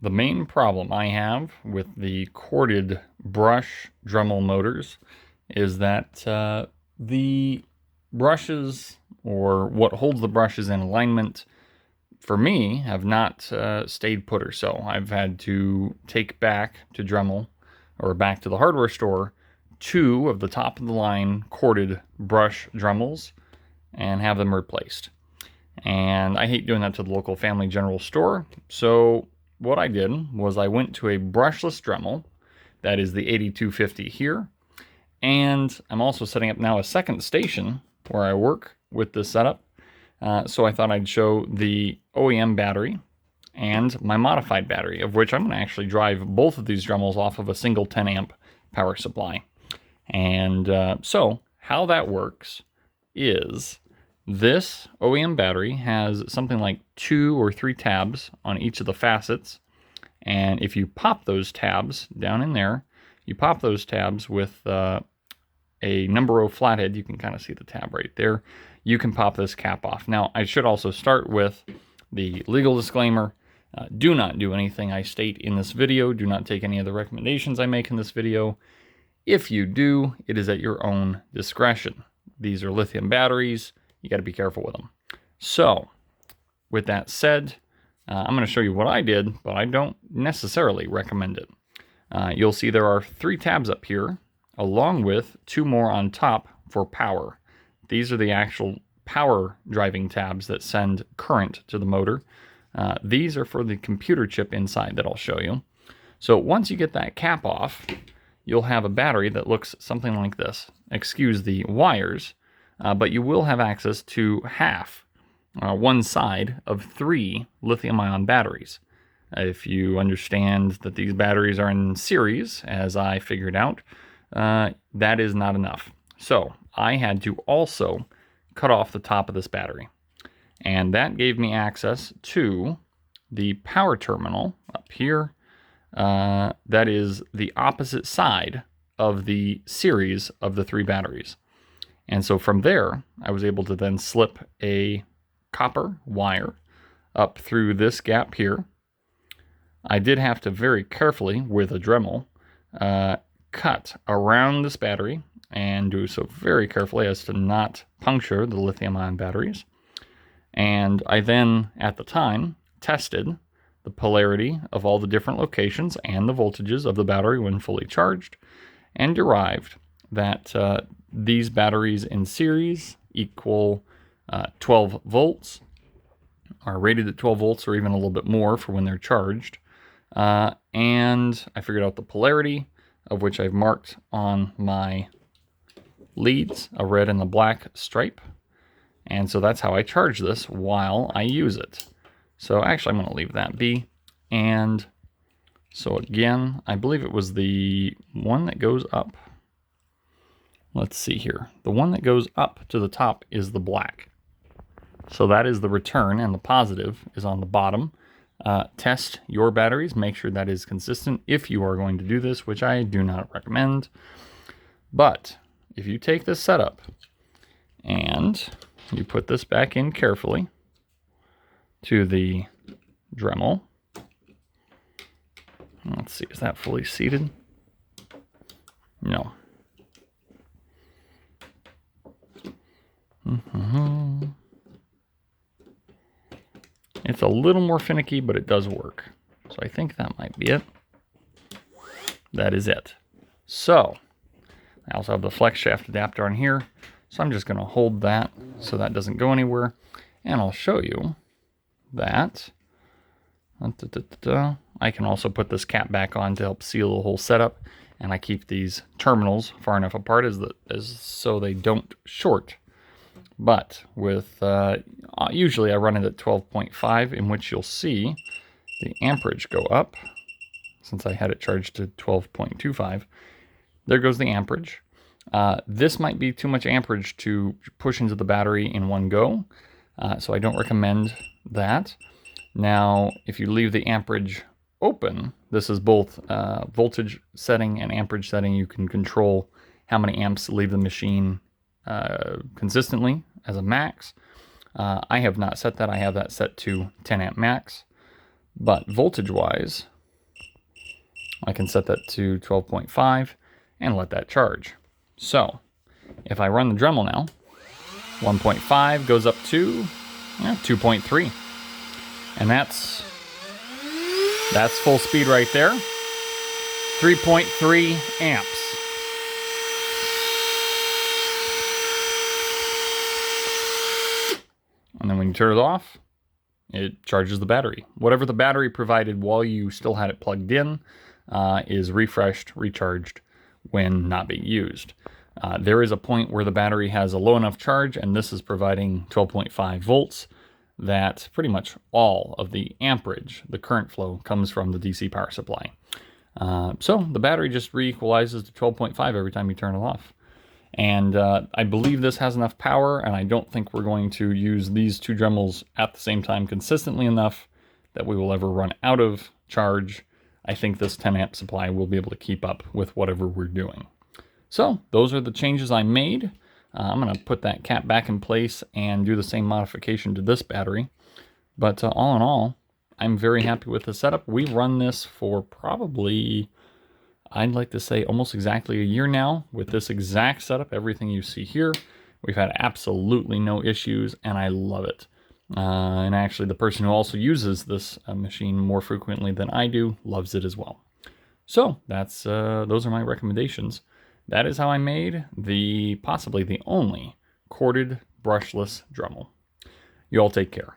The main problem I have with the corded brush Dremel motors is that the brushes, or what holds the brushes in alignment, for me, have not stayed put or so. I've had to take back to Dremel, or back to the hardware store, 2 of the top of the line corded brush Dremels and have them replaced. And I hate doing that to the local Family General store. So what I did was I went to a brushless Dremel. That is the 8250 here. And I'm also setting up now a second station where I work with this setup. So I thought I'd show the OEM battery and my modified battery, of which I'm going to actually drive both of these Dremels off of a single 10 amp power supply. And so how that works is this OEM battery has something like 2 or 3 tabs on each of the facets. And if you pop those tabs down in there, you pop those tabs with a number 0 flathead. You can kind of see the tab right there. You can pop this cap off. Now, I should also start with the legal disclaimer. Do not do anything I state in this video. Do not take any of the recommendations I make in this video. If you do, it is at your own discretion. These are lithium batteries. You got to be careful with them. So, with that said, I'm going to show you what I did, but I don't necessarily recommend it. You'll see there are 3 tabs up here, along with 2 more on top for power. These are the actual power driving tabs that send current to the motor. These are for the computer chip inside that I'll show you. So once you get that cap off, you'll have a battery that looks something like this. Excuse the wires, but you will have access to one side of 3 lithium-ion batteries. If you understand that these batteries are in series, as I figured out, that is not enough. So I had to also cut off the top of this battery. And that gave me access to the power terminal up here. That is the opposite side of the series of the 3 batteries. And so from there, I was able to then slip a copper wire up through this gap here. I did have to very carefully, with a Dremel, cut around this battery and do so very carefully as to not puncture the lithium-ion batteries. And I then, at the time, tested the polarity of all the different locations and the voltages of the battery when fully charged, and derived that these batteries in series equal 12 volts, are rated at 12 volts or even a little bit more for when they're charged. And I figured out the polarity, of which I've marked on my leads, a red and a black stripe. And so that's how I charge this while I use it. So actually I'm going to leave that be. And so again, I believe it was the one that goes up. Let's see here. The one that goes up to the top is the black. So that is the return, and the positive is on the bottom. Test your batteries. Make sure that is consistent if you are going to do this, which I do not recommend. But if you take this setup and you put this back in carefully to the Dremel. Let's see, is that fully seated? No. It's a little more finicky, but it does work. So I think that might be it. That is it. So I also have the flex shaft adapter on here. So I'm just going to hold that so that doesn't go anywhere. And I'll show you that I can also put this cap back on to help seal the whole setup. And I keep these terminals far enough apart as so they don't short. But with usually I run it at 12.5, in which you'll see the amperage go up. Since I had it charged to 12.25, there goes the amperage. This might be too much amperage to push into the battery in one go, so I don't recommend that. Now, if you leave the amperage open, this is both voltage setting and amperage setting. You can control how many amps leave the machine consistently as a max. I have not set that. I have that set to 10 amp max. But voltage-wise, I can set that to 12.5 and let that charge. So if I run the Dremel now, 1.5 goes up to 2.3. And that's full speed right there. 3.3 amps. And then when you turn it off, it charges the battery. Whatever the battery provided while you still had it plugged in is refreshed, recharged when not being used. There is a point where the battery has a low enough charge, and this is providing 12.5 volts, that pretty much all of the amperage, the current flow, comes from the DC power supply. So the battery just re-equalizes to 12.5 every time you turn it off. And I believe this has enough power, and I don't think we're going to use these two Dremels at the same time consistently enough that we will ever run out of charge. I think this 10 amp supply will be able to keep up with whatever we're doing. So those are the changes I made. I'm going to put that cap back in place and do the same modification to this battery. But all in all, I'm very happy with the setup. We've run this for probably, I'd like to say, almost exactly a year now with this exact setup, everything you see here. We've had absolutely no issues, and I love it. And actually, the person who also uses this machine more frequently than I do loves it as well. So that's those are my recommendations. That is how I made possibly the only corded brushless Dremel. You all take care.